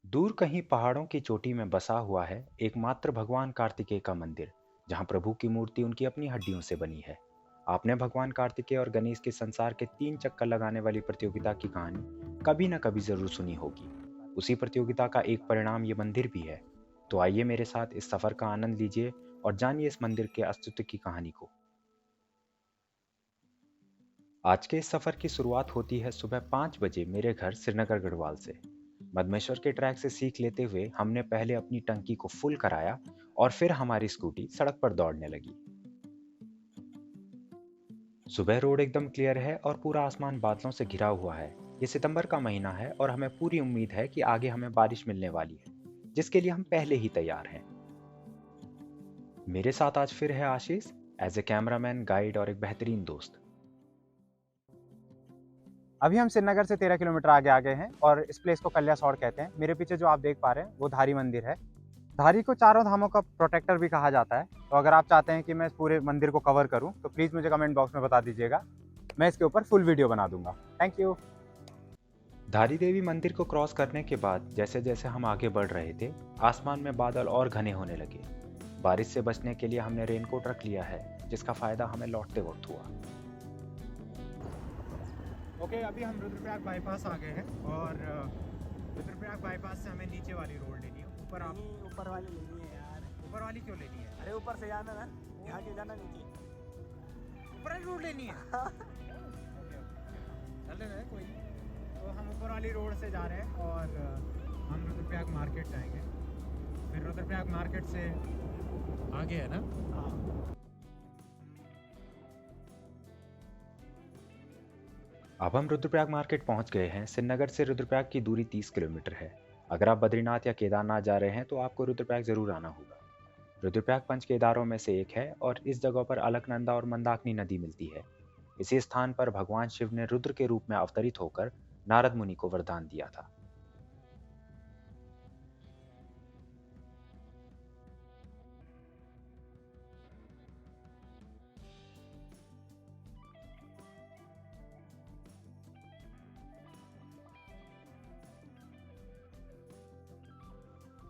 दूर कहीं पहाड़ों की चोटी में बसा हुआ है एकमात्र भगवान कार्तिकेय का मंदिर, जहां प्रभु की मूर्ति उनकी अपनी हड्डियों से बनी है। आपने भगवान कार्तिकेय और गणेश के संसार के 3 चक्कर लगाने वाली प्रतियोगिता की कहानी कभी न कभी जरूर सुनी होगी। उसी प्रतियोगिता का एक परिणाम ये मंदिर भी है। तो आइए मेरे साथ इस सफर का आनंद लीजिए और जानिए इस मंदिर के अस्तित्व की कहानी को। आज के इस सफर की शुरुआत होती है सुबह 5 बजे मेरे घर श्रीनगर गढ़वाल से। मदमेश्वर के ट्रैक से सीख लेते हुए हमने पहले अपनी टंकी को फुल कराया और फिर हमारी स्कूटी सड़क पर दौड़ने लगी। सुबह रोड एकदम क्लियर है और पूरा आसमान बादलों से घिरा हुआ है। ये सितंबर का महीना है और हमें पूरी उम्मीद है कि आगे हमें बारिश मिलने वाली है, जिसके लिए हम पहले ही तैयार हैं। मेरे साथ आज फिर है आशीष, एज ए कैमरामैन, गाइड और एक बेहतरीन दोस्त। अभी हम श्रीनगर से 13 किलोमीटर आगे आ गए हैं और इस प्लेस को कल्यासौड़ कहते हैं। मेरे पीछे जो आप देख पा रहे हैं वो धारी मंदिर है। धारी को चारों धामों का प्रोटेक्टर भी कहा जाता है। तो अगर आप चाहते हैं कि मैं इस पूरे मंदिर को कवर करूं तो प्लीज़ मुझे कमेंट बॉक्स में बता दीजिएगा, मैं इसके ऊपर फुल वीडियो बना दूंगा। Thank you. धारी देवी मंदिर को क्रॉस करने के बाद जैसे जैसे हम आगे बढ़ रहे थे, आसमान में बादल और घने होने लगे। बारिश से बचने के लिए हमने रेनकोट रख लिया है, जिसका फायदा हमें लौटते वक्त हुआ। ओके, अभी हम रुद्रप्रयाग बाईपास आ गए हैं और रुद्रप्रयाग बाईपास से हमें नीचे वाली रोड लेनी है। ऊपर आप ऊपर वाली लेनी है यार। ऊपर वाली क्यों लेनी है? अरे ऊपर से जाना ना, यहाँ के जाना नीचे। ऊपर वाली रोड लेनी है। चल रहे हैं कोई नहीं। तो हम ऊपर वाली रोड से जा रहे हैं और हम रुद्रप्रयाग मार्केट जाएंगे। फिर रुद्रप्रयाग मार्केट से आगे है ना। हाँ। अब हम रुद्रप्रयाग मार्केट पहुंच गए हैं। श्रीनगर से रुद्रप्रयाग की दूरी 30 किलोमीटर है। अगर आप बद्रीनाथ या केदारनाथ जा रहे हैं तो आपको रुद्रप्रयाग जरूर आना होगा। रुद्रप्रयाग पंच केदारों में से एक है और इस जगह पर अलकनंदा और मंदाकिनी नदी मिलती है। इसी स्थान पर भगवान शिव ने रुद्र के रूप में अवतरित होकर नारद मुनि को वरदान दिया था।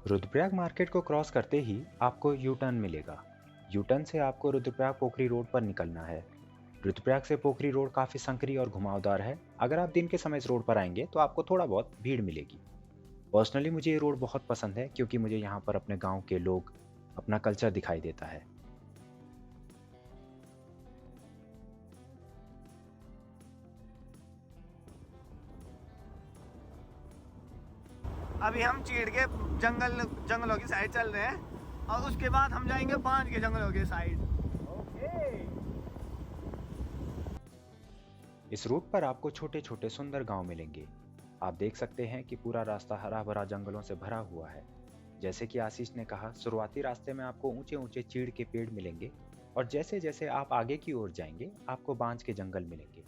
रुद्रप्रयाग मार्केट को क्रॉस करते ही आपको यू टर्न मिलेगा। यू टर्न से आपको रुद्रप्रयाग पोखरी रोड पर निकलना है। रुद्रप्रयाग से पोखरी रोड काफ़ी संकरी और घुमावदार है। अगर आप दिन के समय इस रोड पर आएंगे तो आपको थोड़ा बहुत भीड़ मिलेगी। पर्सनली मुझे ये रोड बहुत पसंद है क्योंकि मुझे यहाँ पर अपने गांव के लोग, अपना कल्चर दिखाई देता है। अभी हम चीड़ के जंगलों की साइड चल रहे हैं और उसके बाद हम जाएंगे बांध के जंगलों की साइड। इस रूट पर आपको छोटे छोटे सुंदर गांव मिलेंगे। आप देख सकते हैं कि पूरा रास्ता हरा भरा जंगलों से भरा हुआ है। जैसे कि आशीष ने कहा, शुरुआती रास्ते में आपको ऊंचे ऊंचे चीड़ के पेड़ मिलेंगे और जैसे जैसे आप आगे की ओर जाएंगे आपको बांज के जंगल मिलेंगे।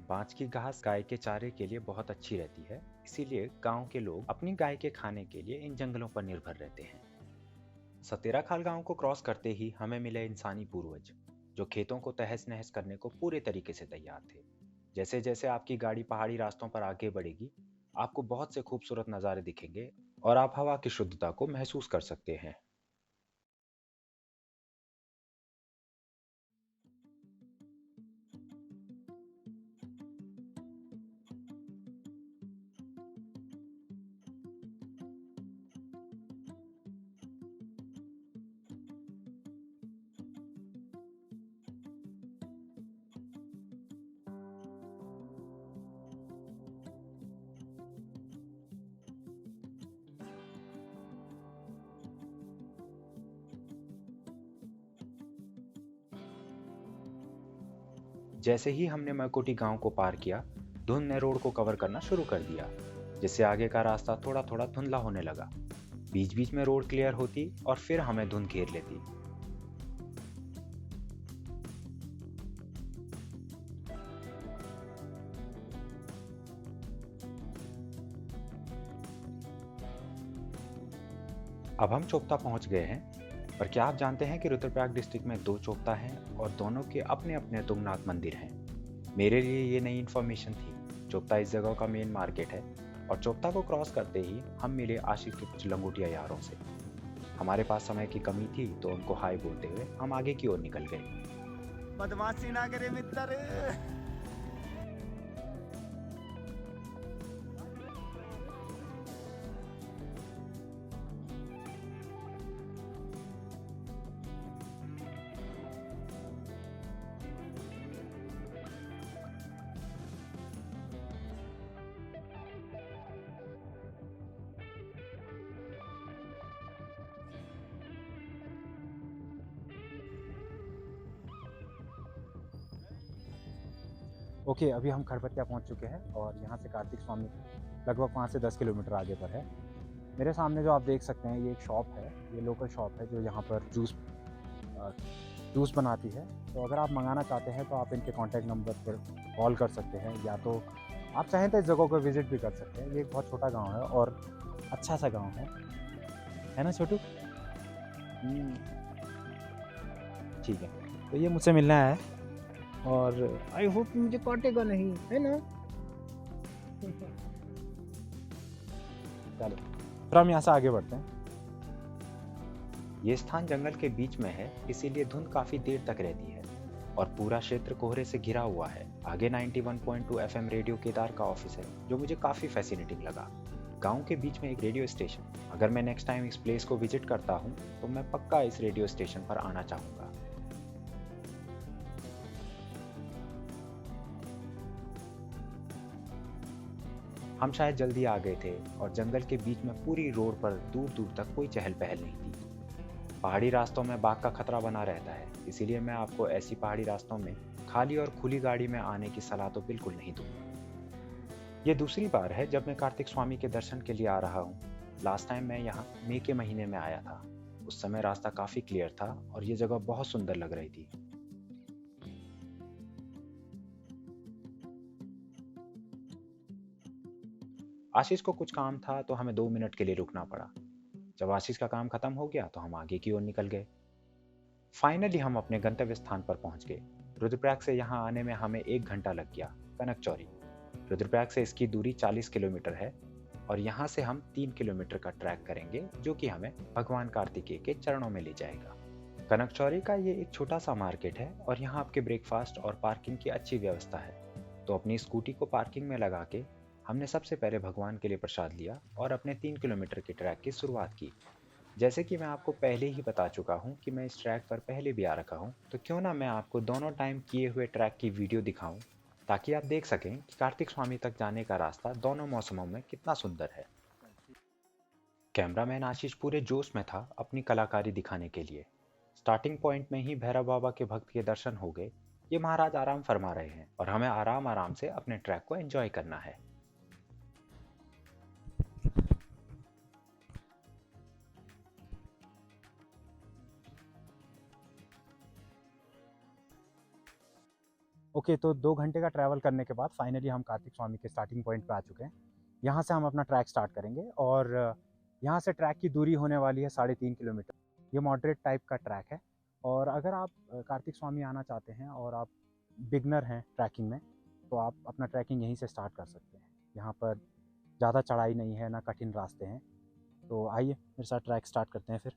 बांज की घास गाय के चारे के लिए बहुत अच्छी रहती है, इसीलिए गांव के लोग अपनी गाय के खाने के लिए इन जंगलों पर निर्भर रहते हैं। सतेरा खाल गांव को क्रॉस करते ही हमें मिले इंसानी पूर्वज, जो खेतों को तहस नहस करने को पूरे तरीके से तैयार थे। जैसे जैसे आपकी गाड़ी पहाड़ी रास्तों पर आगे बढ़ेगी, आपको बहुत से खूबसूरत नज़ारे दिखेंगे और आप हवा की शुद्धता को महसूस कर सकते हैं। जैसे ही हमने मकोटी गांव को पार किया, धुंध ने रोड को कवर करना शुरू कर दिया, जिससे आगे का रास्ता थोड़ा थोड़ा धुंधला होने लगा। बीच बीच में रोड क्लियर होती और फिर हमें धुंध घेर लेती। अब हम चोपता पहुंच गए हैं। पर क्या आप जानते हैं कि रुद्रप्रयाग डिस्ट्रिक्ट में 2 चोपता हैं और दोनों के अपने अपने तुंगनाथ मंदिर हैं। मेरे लिए ये नई इन्फॉर्मेशन थी। चोपता इस जगह का मेन मार्केट है। और चोपता को क्रॉस करते ही हम मिले आशिक के कुछ लंगोटिया यारों से। हमारे पास समय की कमी थी तो उनको हाय बोलते हुए हम आगे की ओर निकल गए। बदमाशी ना करे मित्र। ओके, अभी हम खरपतिया पहुंच चुके हैं और यहाँ से कार्तिक स्वामी लगभग 5 से 10 किलोमीटर आगे पर है। मेरे सामने जो आप देख सकते हैं ये एक शॉप है, ये लोकल शॉप है जो यहाँ पर जूस बनाती है। तो अगर आप मंगाना चाहते हैं तो आप इनके कॉन्टैक्ट नंबर पर कॉल कर सकते हैं, या तो आप चाहें तो इस जगह को विज़िट भी कर सकते हैं। ये एक बहुत छोटा गांव है और अच्छा सा गांव है ना छोटू? ठीक है, तो ये मुझसे मिलना है और आई होप मुझे काटेगा नहीं, है ना? चलो फिर हम यहाँ से आगे बढ़ते हैं। ये स्थान जंगल के बीच में है, इसीलिए धुंध काफी देर तक रहती है और पूरा क्षेत्र कोहरे से घिरा हुआ है। आगे 91.2 FM रेडियो केदार का ऑफिस है जो मुझे काफी फैसिनेटिंग लगा। गांव के बीच में एक रेडियो स्टेशन। अगर मैं नेक्स्ट टाइम इस प्लेस को विजिट करता हूँ तो मैं पक्का इस रेडियो स्टेशन पर आना चाहूंगा। हम शायद जल्दी आ गए थे और जंगल के बीच में पूरी रोड पर दूर दूर तक कोई चहल पहल नहीं थी। पहाड़ी रास्तों में बाघ का खतरा बना रहता है, इसीलिए मैं आपको ऐसी पहाड़ी रास्तों में खाली और खुली गाड़ी में आने की सलाह तो बिल्कुल नहीं दूंगा। ये दूसरी बार है जब मैं कार्तिक स्वामी के दर्शन के लिए आ रहा हूँ। लास्ट टाइम मैं यहाँ मई के महीने में आया था। उस समय रास्ता काफी क्लियर था और ये जगह बहुत सुंदर लग रही थी। आशीष को कुछ काम था तो हमें 2 मिनट के लिए रुकना पड़ा। जब आशीष का काम खत्म हो गया तो हम आगे की ओर निकल गए। फाइनली हम अपने गंतव्य स्थान पर पहुंच गए। रुद्रप्रयाग से यहाँ आने में हमें 1 घंटा लग गया। कनकचौरी। रुद्रप्रयाग से इसकी दूरी 40 किलोमीटर है और यहाँ से हम 3 किलोमीटर का ट्रैक करेंगे जो कि हमें भगवान कार्तिकेय के चरणों में ले जाएगा। कनकचौरी का ये एक छोटा सा मार्केट है और यहाँ आपके ब्रेकफास्ट और पार्किंग की अच्छी व्यवस्था है। तो अपनी स्कूटी को पार्किंग में लगा के हमने सबसे पहले भगवान के लिए प्रसाद लिया और अपने 3 किलोमीटर के ट्रैक की शुरुआत की। जैसे कि मैं आपको पहले ही बता चुका हूँ कि मैं इस ट्रैक पर पहले भी आ रखा हूँ, तो क्यों ना मैं आपको दोनों टाइम किए हुए ट्रैक की वीडियो दिखाऊं ताकि आप देख सकें कि कार्तिक स्वामी तक जाने का रास्ता दोनों मौसमों में कितना सुंदर है। कैमरामैन आशीष पूरे जोश में था अपनी कलाकारी दिखाने के लिए। स्टार्टिंग पॉइंट में ही भैरव बाबा के भक्त के दर्शन हो गए। ये महाराज आराम फरमा रहे हैं और हमें आराम आराम से अपने ट्रैक को एंजॉय करना है। ओके, तो 2 घंटे का ट्रैवल करने के बाद फाइनली हम कार्तिक स्वामी के स्टार्टिंग पॉइंट पे आ चुके हैं। यहाँ से हम अपना ट्रैक स्टार्ट करेंगे और यहाँ से ट्रैक की दूरी होने वाली है 3.5 किलोमीटर। ये मॉडरेट टाइप का ट्रैक है और अगर आप कार्तिक स्वामी आना चाहते हैं और आप बिगनर हैं ट्रैकिंग में तो आप अपना ट्रैकिंग यहीं से स्टार्ट कर सकते हैं। यहाँ पर ज़्यादा चढ़ाई नहीं है, ना कठिन रास्ते हैं। तो आइए मेरे साथ ट्रैक स्टार्ट करते हैं फिर।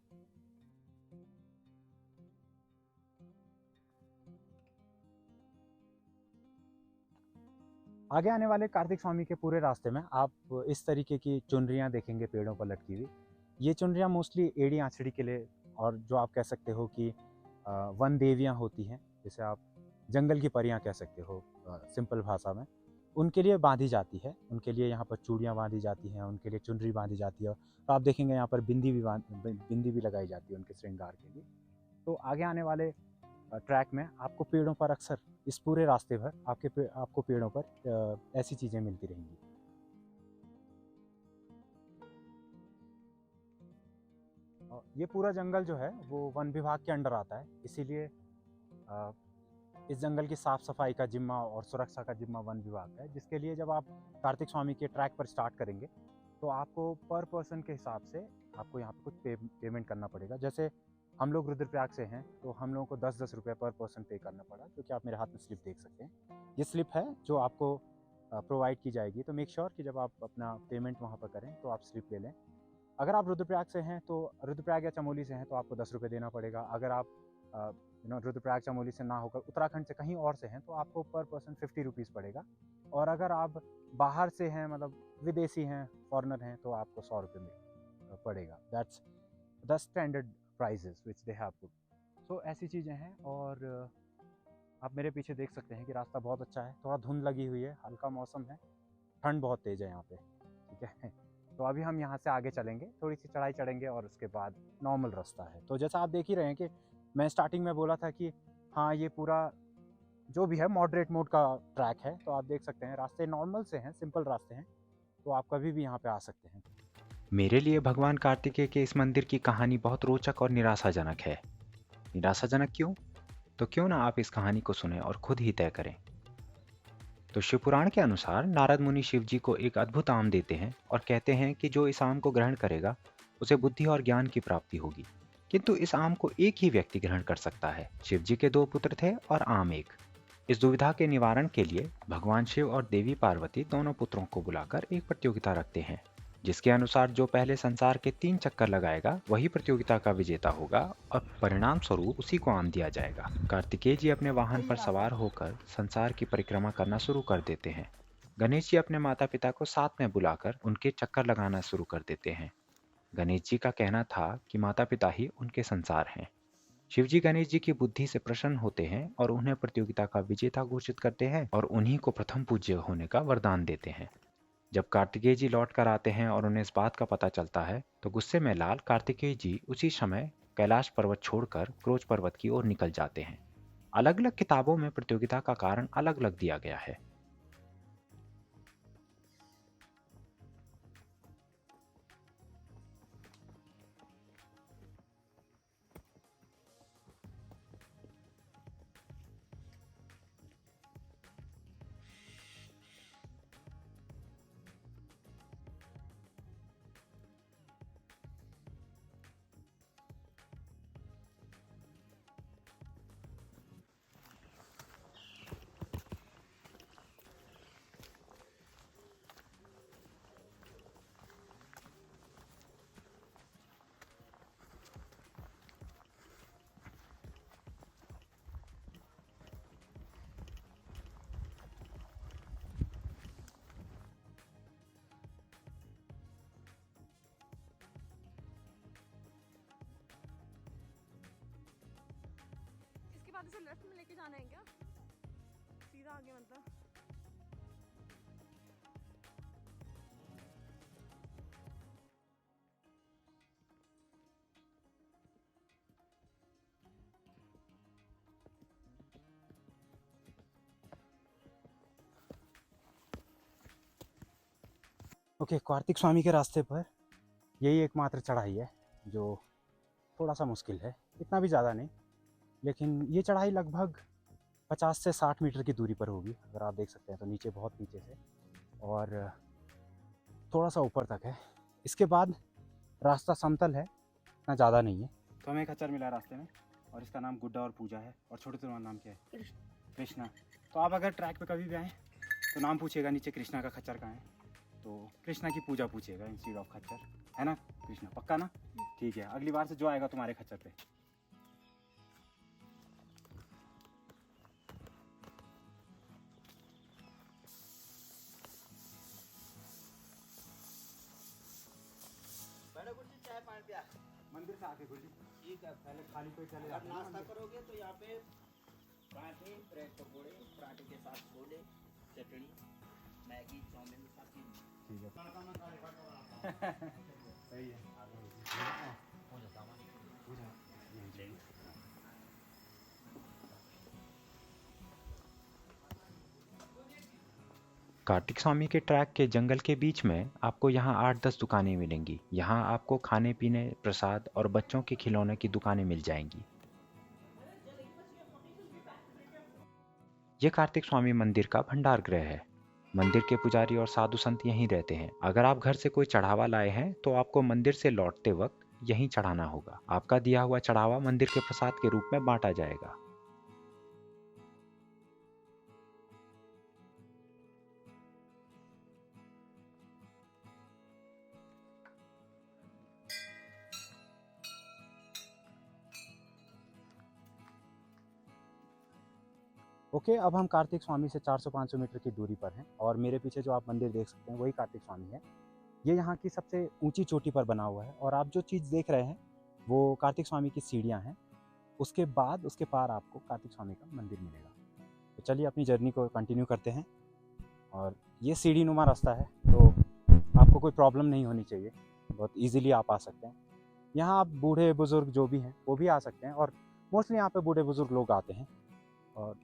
आगे आने वाले कार्तिक स्वामी के पूरे रास्ते में आप इस तरीके की चुनरियाँ देखेंगे पेड़ों पर लटकी हुई। ये चुनरियाँ मोस्टली एड़ी आंचड़ी के लिए, और जो आप कह सकते हो कि वन देवियाँ होती हैं, जैसे आप जंगल की परियाँ कह सकते हो सिंपल भाषा में, उनके लिए बांधी जाती है। उनके लिए यहाँ पर चूड़ियाँ बांधी जाती हैं, उनके लिए चुनरी बांधी जाती है। तो आप देखेंगे यहाँ पर बिंदी भी लगाई जाती है उनके श्रृंगार के लिए। तो आगे आने वाले ट्रैक में आपको पेड़ों पर अक्सर इस पूरे रास्ते भर आपको पेड़ों पर ऐसी चीज़ें मिलती रहेंगी। ये पूरा जंगल जो है वो वन विभाग के अंडर आता है, इसीलिए इस जंगल की साफ़ सफाई का जिम्मा और सुरक्षा का जिम्मा वन विभाग का है, जिसके लिए जब आप कार्तिक स्वामी के ट्रैक पर स्टार्ट करेंगे तो आपको पर पर्सन के हिसाब से आपको यहाँ पे कुछ पेमेंट करना पड़ेगा। जैसे हम लोग रुद्रप्रयाग से हैं तो हम लोगों को 10-10 रुपये पर पर्सन पे करना पड़ा, क्योंकि आप मेरे हाथ में स्लिप देख सकते हैं। ये स्लिप है जो आपको प्रोवाइड की जाएगी। तो मेक श्योर कि जब आप अपना पेमेंट वहाँ पर करें तो आप स्लिप ले लें। अगर आप रुद्रप्रयाग से हैं तो रुद्रप्रयाग या चमोली से हैं तो आपको 10 रुपये देना पड़ेगा। अगर आप रुद्रप्रयाग चमोली से ना होकर उत्तराखंड से कहीं और से हैं तो आपको पर पर्सन 50 रुपीज़ पड़ेगा। और अगर आप बाहर से हैं, मतलब विदेशी हैं, फॉरेनर हैं, तो आपको 100 रुपये में पड़ेगा। That's the standard prices which they have put. So ऐसी चीज़ें हैं। और आप मेरे पीछे देख सकते हैं कि रास्ता बहुत अच्छा है। थोड़ा धुंध लगी हुई है, हल्का मौसम है, ठंड बहुत तेज़ है यहाँ पे, ठीक है। तो अभी हम यहाँ से आगे चलेंगे, थोड़ी सी चढ़ाई चढ़ेंगे और उसके बाद नॉर्मल रास्ता है। तो जैसा आप देख ही रहे हैं कि मैं स्टार्टिंग में बोला था कि हाँ, ये पूरा जो भी है मॉडरेट मोड का ट्रैक है। तो आप देख सकते हैं रास्ते नॉर्मल से हैं, सिंपल रास्ते हैं, तो आप कभी भी यहाँ पे आ सकते हैं। मेरे लिए भगवान कार्तिकेय के इस मंदिर की कहानी बहुत रोचक और निराशाजनक है। निराशाजनक क्यों? तो क्यों ना आप इस कहानी को सुने और खुद ही तय करें। तो शिवपुराण के अनुसार नारद मुनि शिव जी को एक अद्भुत आम देते हैं और कहते हैं कि जो इस आम को ग्रहण करेगा उसे बुद्धि और ज्ञान की प्राप्ति होगी। किंतु इस आम को एक ही व्यक्ति ग्रहण कर सकता है। शिव जी के 2 पुत्र थे और आम एक। इस दुविधा के निवारण के लिए भगवान शिव और देवी पार्वती दोनों पुत्रों को बुलाकर एक प्रतियोगिता रखते हैं, जिसके अनुसार जो पहले संसार के 3 चक्कर लगाएगा वही प्रतियोगिता का विजेता होगा और परिणाम स्वरूप उसी को आम दिया जाएगा। कार्तिकेय जी अपने वाहन पर सवार होकर संसार की परिक्रमा करना शुरू कर देते हैं। गणेश जी अपने माता पिता को साथ में बुलाकर उनके चक्कर लगाना शुरू कर देते हैं। गणेश जी का कहना था कि माता पिता ही उनके संसार हैं। शिव जी गणेश जी की बुद्धि से प्रसन्न होते हैं और उन्हें प्रतियोगिता का विजेता घोषित करते हैं और उन्हीं को प्रथम पूज्य होने का वरदान देते हैं। जब कार्तिकेय जी लौट कर आते हैं और उन्हें इस बात का पता चलता है तो गुस्से में लाल कार्तिकेय जी उसी समय कैलाश पर्वत छोड़कर क्रोच पर्वत की ओर निकल जाते हैं। अलग अलग किताबों में प्रतियोगिता का कारण अलग अलग दिया गया है। इसके बाद इसे लेफ्ट में लेके जाना है क्या? सीधा आगे मतलब? ओके, कार्तिक स्वामी के रास्ते पर यही एकमात्र चढ़ाई है जो थोड़ा सा मुश्किल है, इतना भी ज़्यादा नहीं, लेकिन ये चढ़ाई लगभग 50 से 60 मीटर की दूरी पर होगी। अगर आप देख सकते हैं तो नीचे, बहुत नीचे से और थोड़ा सा ऊपर तक है। इसके बाद रास्ता समतल है, इतना ज़्यादा नहीं है। तो हमें खच्चर मिला रास्ते में और इसका नाम गुड्डा और पूजा है। और छोटे तुम्हारा नाम क्या है? कृष्णा। तो आप अगर ट्रैक पे कभी भी आएँ तो नाम पूछिएगा नीचे कृष्णा का खच्चर कहाँ है, तो कृष्णा की पूजा पूछिएगा इंस्टीड ऑफ खच्चर, है ना कृष्णा? पक्का ना? ठीक है, अगली बार से जो आएगा तुम्हारे खच्चर पे। मंदिर से आके गुरुजी ठीक है, पहले खाली पेट चले जाते हैं। नाश्ता करोगे तो यहाँ पे पराठे, ब्रेड पकौड़े, पराठे के साथ छोले, चटनी, मैगी, चाउमीन, सब चीज़। ठीक है, सही है। हो जाता है। कार्तिक स्वामी के ट्रैक के जंगल के बीच में आपको यहाँ 8-10 दुकानें मिलेंगी। यहाँ आपको खाने पीने, प्रसाद और बच्चों के खिलौने की दुकानें मिल जाएंगी। ये कार्तिक स्वामी मंदिर का भंडार गृह है। मंदिर के पुजारी और साधु संत यहीं रहते हैं। अगर आप घर से कोई चढ़ावा लाए हैं तो आपको मंदिर से लौटते वक्त यहीं चढ़ाना होगा। आपका दिया हुआ चढ़ावा मंदिर के प्रसाद के रूप में बांटा जाएगा। ओके, अब हम कार्तिक स्वामी से 400-500 मीटर की दूरी पर हैं और मेरे पीछे जो आप मंदिर देख सकते हैं वही कार्तिक स्वामी है। ये यहाँ की सबसे ऊंची चोटी पर बना हुआ है और आप जो चीज़ देख रहे हैं वो कार्तिक स्वामी की सीढ़ियाँ हैं। उसके बाद उसके पार आपको कार्तिक स्वामी का मंदिर मिलेगा। तो चलिए अपनी जर्नी को कंटिन्यू करते हैं। और ये सीढ़ी नुमा रास्ता है तो आपको कोई प्रॉब्लम नहीं होनी चाहिए, बहुत ईजिली आप आ सकते हैं। यहाँ आप बूढ़े बुज़ुर्ग जो भी हैं वो भी आ सकते हैं और मोस्टली यहाँ पे बूढ़े बुज़ुर्ग लोग आते हैं। और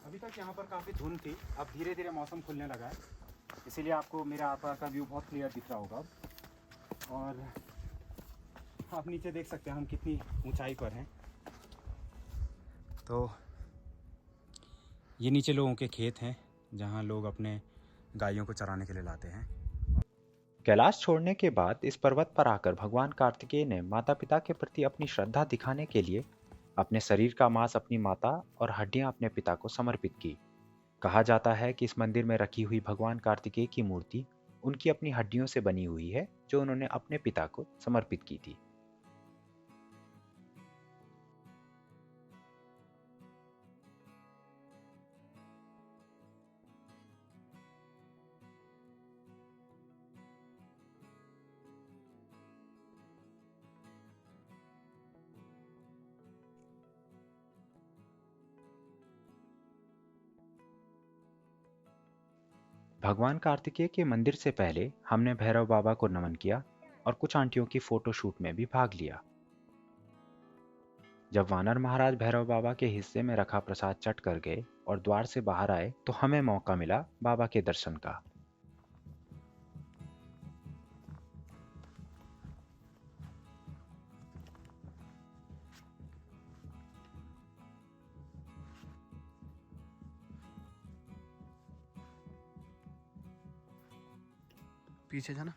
अभी तक यहाँ पर काफ़ी धुंध थी, अब धीरे धीरे मौसम खुलने लगा है, इसीलिए आपको मेरे आसपास का व्यू बहुत क्लियर दिख रहा होगा अब। और आप नीचे देख सकते हैं हम कितनी ऊंचाई पर हैं। तो ये नीचे लोगों के खेत हैं जहाँ लोग अपने गायों को चराने के लिए लाते हैं। कैलाश छोड़ने के बाद इस पर्वत पर आकर भगवान कार्तिकेय ने माता पिता के प्रति अपनी श्रद्धा दिखाने के लिए अपने शरीर का मांस अपनी माता और हड्डियां अपने पिता को समर्पित की। कहा जाता है कि इस मंदिर में रखी हुई भगवान कार्तिकेय की मूर्ति उनकी अपनी हड्डियों से बनी हुई है जो उन्होंने अपने पिता को समर्पित की थी। भगवान कार्तिकेय के मंदिर से पहले हमने भैरव बाबा को नमन किया और कुछ आंटियों की फोटो शूट में भी भाग लिया। जब वानर महाराज भैरव बाबा के हिस्से में रखा प्रसाद चट कर गए और द्वार से बाहर आए तो हमें मौका मिला बाबा के दर्शन का। पीछे जाना।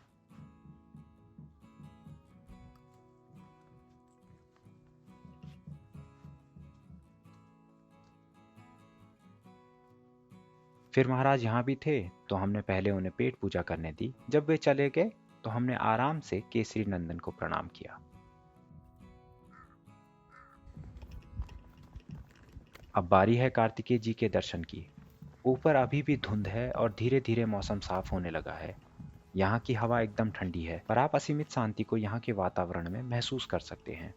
फिर महाराज यहाँ भी थे तो हमने पहले उन्हें पेट पूजा करने दी। जब वे चले गए तो हमने आराम से केसरी नंदन को प्रणाम किया। अब बारी है कार्तिकेय जी के दर्शन की। ऊपर अभी भी धुंध है और धीरे धीरे मौसम साफ होने लगा है। यहाँ की हवा एकदम ठंडी है पर आप असीमित शांति को यहाँ के वातावरण में महसूस कर सकते हैं।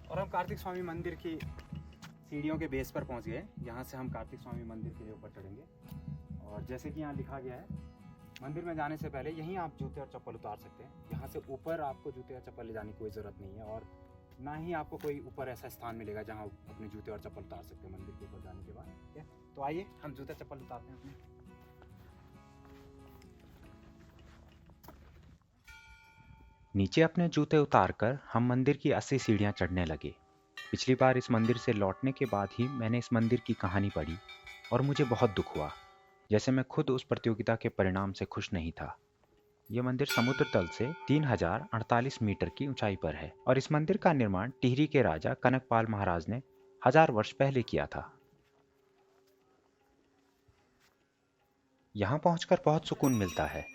और हम कार्तिक स्वामी मंदिर की सीढ़ियों के बेस पर पहुंच गए। यहाँ से हम कार्तिक स्वामी मंदिर के लिए ऊपर चढ़ेंगे और जैसे कि यहाँ लिखा गया है मंदिर में जाने से पहले यहीं आप जूते और चप्पल उतार सकते हैं। यहाँ से ऊपर आपको जूते और चप्पल ले जाने की कोई ज़रूरत नहीं है और ना ही आपको कोई ऊपर ऐसा स्थान मिलेगा जहाँ आप अपने जूते और चप्पल उतार सकते हैं मंदिर के ऊपर जाने के बाद। ठीक है, तो आइए हम जूते चप्पल उतारते हैं अपने। नीचे अपने जूते उतारकर हम मंदिर की 80 सीढ़ियां चढ़ने लगे। पिछली बार इस मंदिर से लौटने के बाद ही मैंने इस मंदिर की कहानी पढ़ी और मुझे बहुत दुख हुआ, जैसे मैं खुद उस प्रतियोगिता के परिणाम से खुश नहीं था। यह मंदिर समुद्र तल से 3048 मीटर की ऊंचाई पर है और इस मंदिर का निर्माण टिहरी के राजा कनकपाल महाराज ने 1000 वर्ष पहले किया था। यहाँ पहुंचकर बहुत सुकून मिलता है।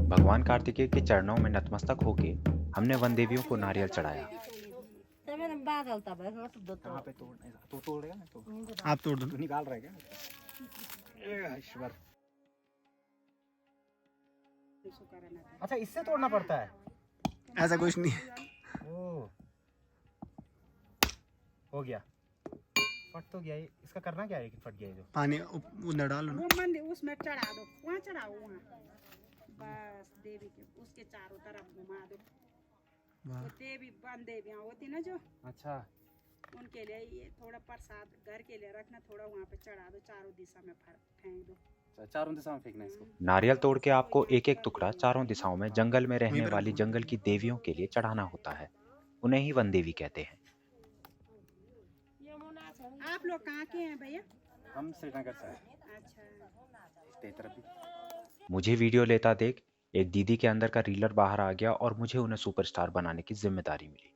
भगवान कार्तिकेय के चरणों में नतमस्तक होके हमने वन देवियों को नारियल चढ़ाया। कहाँ पे तोड़ने तो तोड़ेगा ना तो आप तोड़ दो। तू निकाल रहा है क्या? ईश्वर, अच्छा इससे तोड़ना पड़ता है? ऐसा कुछ नहीं है। ओ, हो गया, फट तो गया ये। इसका करना क्या है कि फट गया ये जो? पानी उधर डालो ना। वो मंदिर उसमें चढ़ा दो, वहाँ चढ़ाओ, वहाँ बस देवी के उसके चारों तरफ घुमा दो। वो देवी वन देवियाँ होती ना जो, अच्छा, उनके लिए ये थोड़ा प्रसाद घर के लिए रखना, थोड़ा वहाँ पे चढ़ा दो, चारों दिशा में फेंक दो। चारों दिशाओं में फेंकना है इसको। नारियल तोड़ के आपको एक एक टुकड़ा चारों दिशाओं में जंगल में रहने वाली जंगल की देवियों के लिए चढ़ाना होता है। उन्हें ही वन देवी कहते हैं। आप लोग कहाँ के हैं भैया? हम श्रीनगर से हैं। अच्छा, तेरी तरफ भी। मुझे वीडियो लेता देख एक दीदी के अंदर का रीलर बाहर आ गया और मुझे उन्हें सुपरस्टार बनाने की जिम्मेदारी मिली।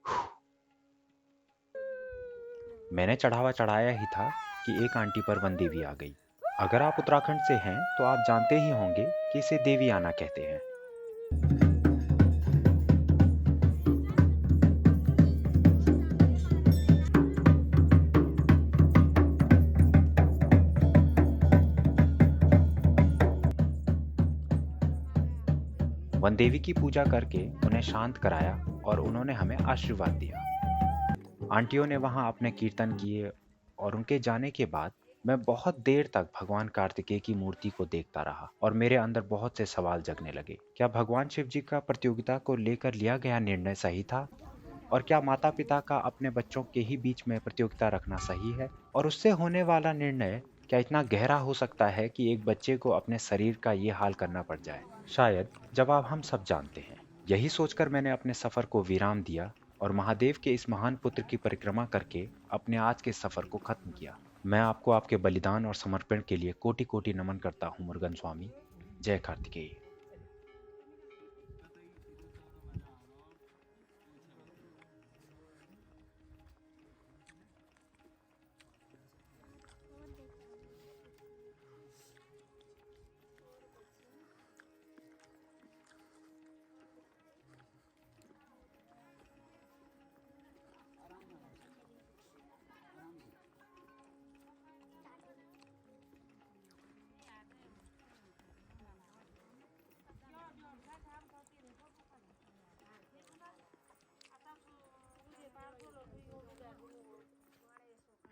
मैंने चढ़ावा चढ़ाया ही था कि एक आंटी पर वन देवी आ गई। अगर आप उत्तराखंड से हैं तो आप जानते ही होंगे कि इसे देवी आना कहते हैं। वन देवी की पूजा करके उन्हें शांत कराया और उन्होंने हमें आशीर्वाद दिया। आंटियों ने वहां अपने कीर्तन किए और उनके जाने के बाद मैं बहुत देर तक भगवान कार्तिकेय की मूर्ति को देखता रहा और मेरे अंदर बहुत से सवाल जगने लगे। क्या भगवान शिव जी का प्रतियोगिता को लेकर लिया गया निर्णय सही था? और क्या माता पिता का अपने बच्चों के ही बीच में प्रतियोगिता रखना सही है? और उससे होने वाला निर्णय क्या इतना गहरा हो सकता है कि एक बच्चे को अपने शरीर का ये हाल करना पड़ जाए? शायद जवाब हम सब जानते हैं। यही सोचकर मैंने अपने सफर को विराम दिया और महादेव के इस महान पुत्र की परिक्रमा करके अपने आज के सफर को खत्म किया। मैं आपको आपके बलिदान और समर्पण के लिए कोटि कोटि नमन करता हूँ मुरुगन स्वामी। जय कार्तिकेय।